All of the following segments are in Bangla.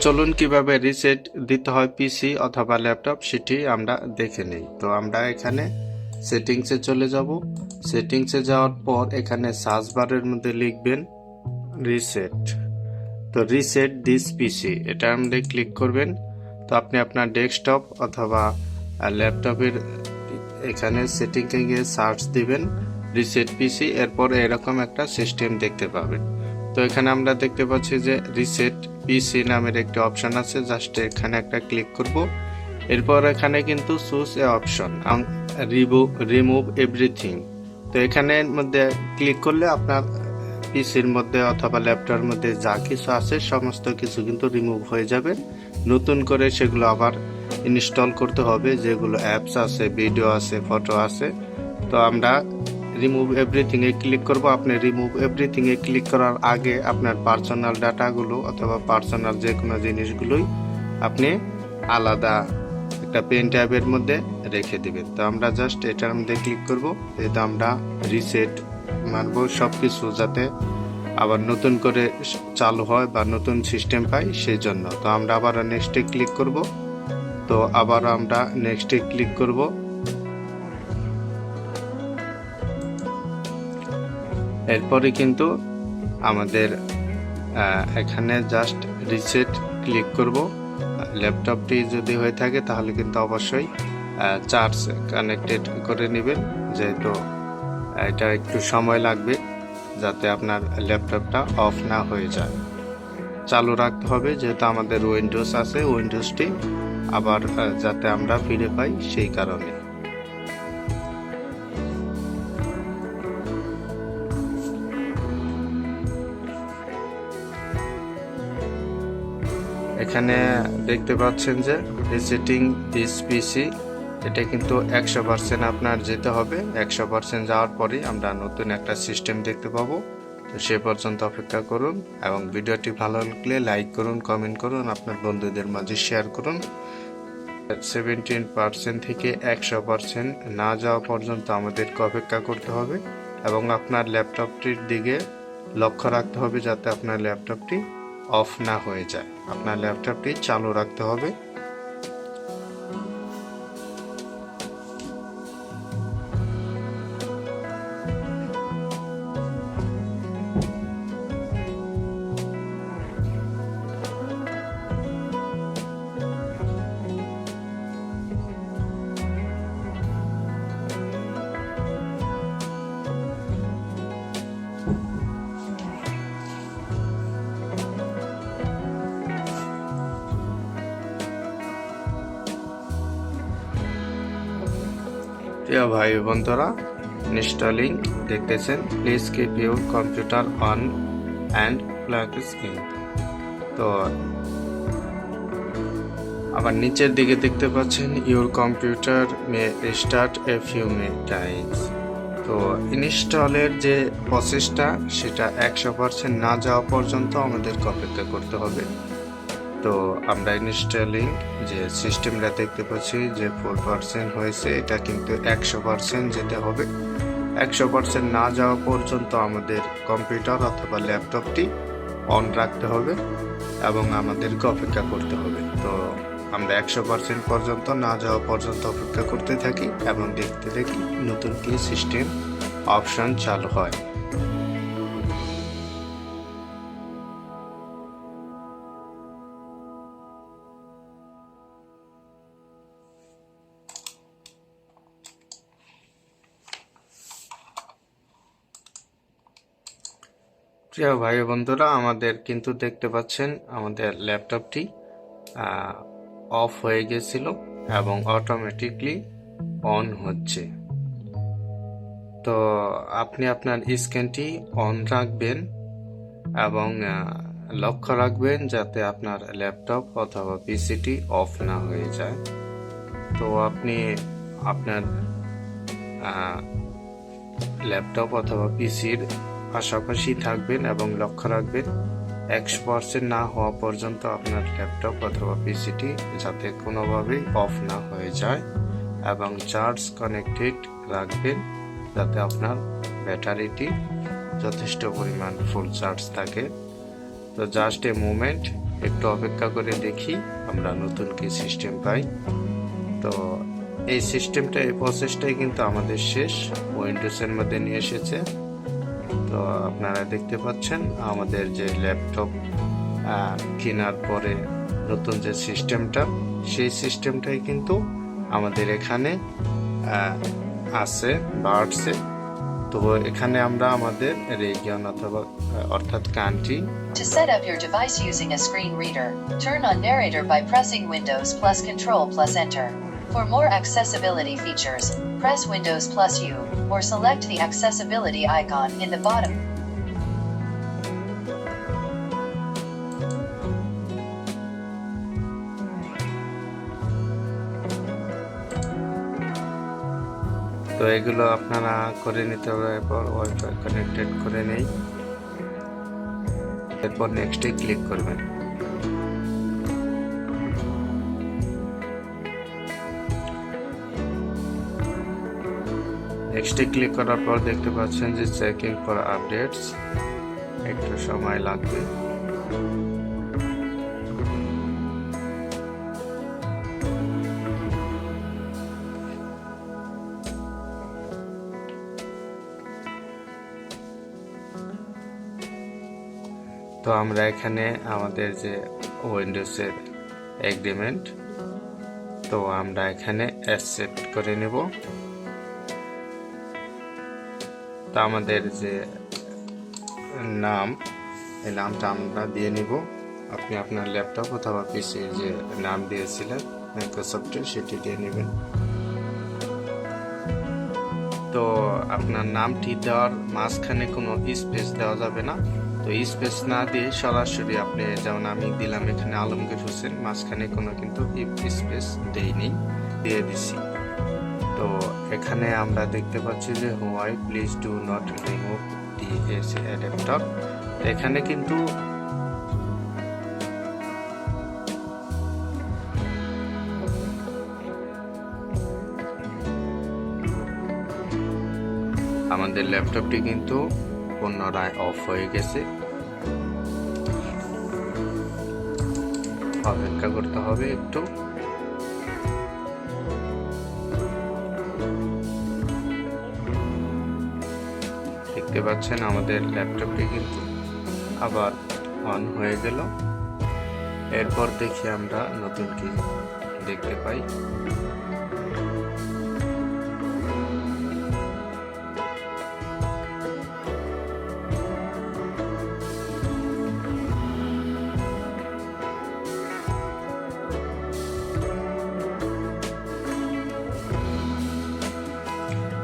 চলুন কিভাবে রিসেট দিতে হয় পিসি অথবা ল্যাপটপ সেটি আমরা দেখে নেই। তো আমরা এখানে সেটিংসে চলে যাব। সেটিংসে যাওয়ার পর এখানে সার্চ বারের মধ্যে লিখবেন রিসেট। তো রিসেট দিস পিসি এটা আপনি ক্লিক করবেন। তো আপনি আপনার ডেস্কটপ অথবা ল্যাপটপের এখানে সেটিংসে গিয়ে সার্চ দিবেন রিসেট পিসি, এরপর এরকম একটা সিস্টেম দেখতে পাবেন। তো এখানে আমরা দেখতে পাচ্ছি যে রিসেট পিসি নামের একটি অপশন আছে, জাস্ট এখানে একটা ক্লিক করব। এরপর এখানে কিন্তু choose A option remove everything. তো এখানের মধ্যে ক্লিক করলে আপনার পিসির মধ্যে অথবা ল্যাপটপের মধ্যে যা কিছু আছে সমস্ত কিছু কিন্তু রিমুভ হয়ে যাবে। নতুন করে সেগুলো আবার ইনস্টল করতে হবে, যেগুলো অ্যাপস আছে, ভিডিও আছে, ফটো আছে। তো আমরা রিমুভ এভরিথিং এ ক্লিক করব। আপনি রিমুভ এভরিথিং এ ক্লিক করার আগে আপনার পার্সোনাল ডাটাগুলো অথবা পার্সোনাল যে কোনো জিনিসগুলোই আপনি আলাদা একটা পেন ট্যাবের মধ্যে রেখে দিবেন। তো আমরা জাস্ট এটার মধ্যে ক্লিক করব। এটা আমরা রিসেট মারবো সবকিছু, যাতে আবার নতুন করে চালু হয় বা নতুন সিস্টেম পাই সেই জন্য। তো আমরা আবার নেক্সটে ক্লিক করব। তো আবার আমরা নেক্সটে ক্লিক করব। এরপরে কিন্তু আমাদের এখানে জাস্ট রিসেট ক্লিক করব। ল্যাপটপটি যদি হয়ে থাকে তাহলে কিন্তু অবশ্যই চার্জ কানেক্টেড করে নেবেন, যেহেতু এটা একটু সময় লাগবে যাতে আপনার ল্যাপটপটা অফ না হয়ে যায়। চালু রাখতে হবে, যেহেতু আমাদের উইন্ডোজ আছে, উইন্ডোজটি আবার যাতে আমরা ফিরে পাই সেই কারণে। এখানে দেখতে পাচ্ছেন যে রিসেটিং দিস পিসি, এটা কিন্তু 100% আপনার যেতে হবে। 100% যাওয়ার পরে আমরা নতুন একটা সিস্টেম দেখতে পাবো। তো সে পর্যন্ত অপেক্ষা করুন এবং ভিডিওটি ভালো লাগলে লাইক করুন, কমেন্ট করুন, আপনার বন্ধুদের মাঝে শেয়ার করুন। 17% থেকে 100% না যাওয়া পর্যন্ত আমাদেরকে অপেক্ষা করতে হবে এবং আপনার ল্যাপটপটির দিকে লক্ষ্য রাখতে হবে যাতে আপনার ল্যাপটপটি অফ না হয়ে যায়। আপনার ল্যাপটপটি চালু রাখতে হবে। প্রিয় ভাই বন্ধুরা, ইনস্টলিং দেখতেছেন। Please keep your computer on and plug in. তো আবার নিচের দিকে দেখতে পাচ্ছেন your computer May start a few Times. তো ইনস্টলের যে প্রসেসটা সেটা 100% না যাওয়া পর্যন্ত আমাদেরকে অপেক্ষা করতে হবে। তো আমরা ইনস্টলিং যে সিস্টেমটা দেখতে পাচ্ছি যে 4% হয়েছে, এটা কিন্তু 100% যেতে হবে। 100% না যাওয়া পর্যন্ত আমাদের কম্পিউটার অথবা ল্যাপটপটি অন রাখতে হবে এবং আমাদেরকে অপেক্ষা করতে হবে। তো আমরা 100% পর্যন্ত না যাওয়া পর্যন্ত অপেক্ষা করতে থাকি এবং দেখতে থাকি নতুন কি সিস্টেম অপশন চালু হয়। প্রিয় ভাই বন্ধুরা, আমাদের কিন্তু দেখতে পাচ্ছেন আমাদের ল্যাপটপটি অফ হয়ে গেছিল এবং অটোমেটিকলি অন হচ্ছে। তো আপনি আপনার স্ক্রিনটি অন রাখবেন এবং লক্ষ্য রাখবেন যাতে আপনার ল্যাপটপ অথবা পিসিটি অফ না হয়ে যায়। তো আপনি আপনার ল্যাপটপ অথবা পিসির পাশাপাশি থাকবেন এবং লক্ষ্য রাখবেন 100% না হওয়া পর্যন্ত আপনার ল্যাপটপ অথবা পিসিটি যাতে কোনোভাবেই অফ না হয়ে যায় এবং চার্জ কানেক্টেড রাখবেন যাতে আপনার ব্যাটারিটি যথেষ্ট পরিমাণ ফুল চার্জ থাকে। তো জাস্ট এ মোমেন্ট, একটু অপেক্ষা করে দেখি আমরা নতুন কি সিস্টেম পাই। তো এই সিস্টেমটা, এই প্রসেসটাই কিন্তু আমাদের শেষ, উইন্ডোজের মধ্যে নিয়ে এসেছে। তো আপনারা দেখতে পাচ্ছেন আমাদের যে ল্যাপটপ কেনার পরে নতুন যে সিস্টেমটা, সেই সিস্টেমটাই কিন্তু আমাদের এখানে আছে বা আসছে। তো এখানে আমরা আমাদের রিজিয়ন অথবা অর্থাৎ country. To set up your device using a screen reader, turn on narrator by pressing Windows plus Control plus Enter. For more accessibility features, press Windows plus U, or select the accessibility icon in the bottom. তো এগুলো আপনারা করে নিতে হবে। এরপর ওয়াইফাই কানেক্টেড করে নেই, এরপর নেক্সটে ক্লিক করবেন। নেক্সটে ক্লিক করার পর দেখতে পাচ্ছেন যে চেকিং ফর আপডেটস, একটু সময় লাগবে। তো আমরা এখানে আমাদের যে উইন্ডোজের এগ্রিমেন্ট, তো আমরা এখানে অ্যাকসেপ্ট করে নেব। তো আমাদের যে নাম, এই নামটা আমরা দিয়ে নিব। আপনি আপনার ল্যাপটপ অথবা পিসি যে নাম দিয়েছিলেন মাইক্রোসফটের, সেটি দিয়ে নেবেন। তো আপনার নামটি দেওয়ার মাঝখানে কোনো স্পেস দেওয়া যাবে না। তো স্পেস না দিয়ে সরাসরি আপনি, যেমন আমি দিলাম এখানে আলমগীর হোসেন, মাঝখানে কোনো কিন্তু স্পেস দেইনি, দিয়ে দিছি। তো এখানে আমরা দেখতে পাচ্ছি যে why please do not remove the AC adapter. এখানে কিন্তু আমাদের ল্যাপটপটি কিন্তু পুনরায় অফ হয়ে গেছে। অপেক্ষা করতে হবে একটু। দেখতে পাচ্ছেন আমাদের ল্যাপটপটি কিন্তু আবার অন হয়ে গেল। এরপর দেখি আমরা নতুন কি দেখতে পাই।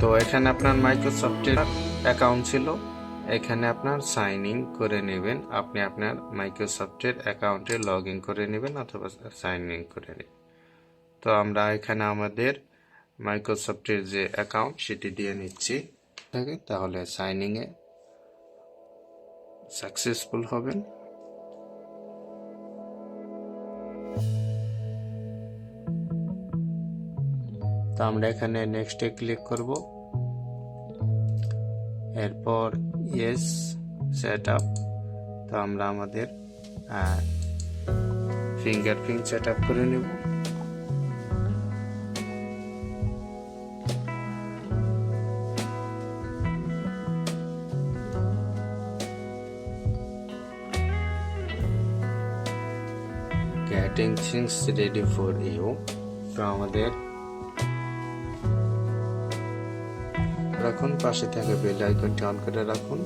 তো এখানে আপনার মাইক্রোসফটের অ্যাকাউন্ট ছিল, এখানে আপনার সাইন ইন করে নেবেন। আপনি আপনার মাইক্রোসফটের অ্যাকাউন্টে লগ ইন করে নেবেন অথবা সাইন ইন করে নেবেন। তো আমরা এখানে আমাদের মাইক্রোসফটের যে অ্যাকাউন্ট সেটি দিয়ে নিচ্ছি, তাহলে সাইন ইনে সাকসেসফুল হবেন। তো আমরা এখানে নেক্সটে ক্লিক করব। এরপর ইয়েস সেট আপ। তো আমরা আমাদের ফিঙ্গারপ্রিন্ট সেট আপ করে নেব। Getting things ready for you। তো আমাদের রাখুন, পাশে থাকে বেল আইকনটি অন করে রাখুন।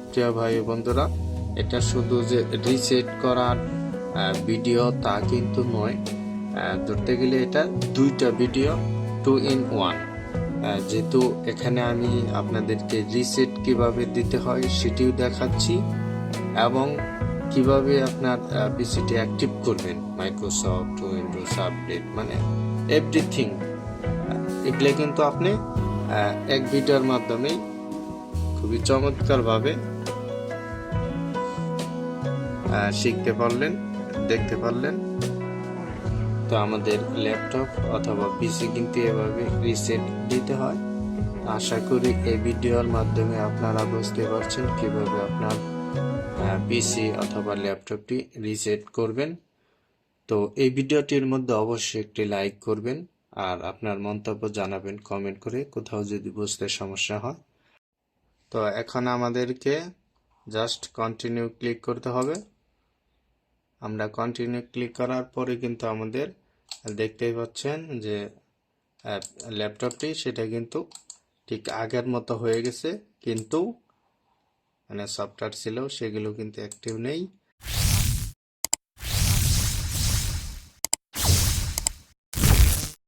প্রিয় ভাই বন্ধুরা, এটা শুধু যে রিসেট করার ভিডিও তা কিন্তু নয়, ধরতে গেলে এটা দুইটা ভিডিও, 2 in 1। যেহেতু এখানে আমি আপনাদেরকে রিসেট কিভাবে দিতে হয় সেটিও দেখাচ্ছি, এবং কিভাবে আপনার পিসিটি অ্যাক্টিভ করবেন, মাইক্রোসফট উইন্ডোজ আপডেট, মানে এভরিথিং, এগুলো কিন্তু আপনি এক ভিডিওর মাধ্যমেই খুবই চমৎকারভাবে শিখতে পারলেন, দেখতে পারলেন। তো আমাদের ল্যাপটপ অথবা পিসি কিন্তু এভাবে রিসেট দিতে হয়। আশা করি এই ভিডিওর মাধ্যমে আপনারা বুঝতে পারছেন কিভাবে আপনার পিসি অথবা ল্যাপটপটি রিসেট করবেন। তো এই ভিডিওটির মধ্যে অবশ্যই একটি লাইক করবেন আর আপনার মন্তব্য জানাবেন কমেন্ট করে, কোথাও যদি বুঝতে সমস্যা হয়। তো এখন আমাদেরকে জাস্ট কন্টিনিউ ক্লিক করতে হবে। আমরা কন্টিনিউ ক্লিক করার পরে কিন্তু আমাদের দেখতেই পাচ্ছেন যে ল্যাপটপটি সেটা কিন্তু ঠিক আগের মতো হয়ে গেছে, কিন্তু মানে সফটওয়্যার ছিল সেগুলো কিন্তু অ্যাক্টিভ নেই।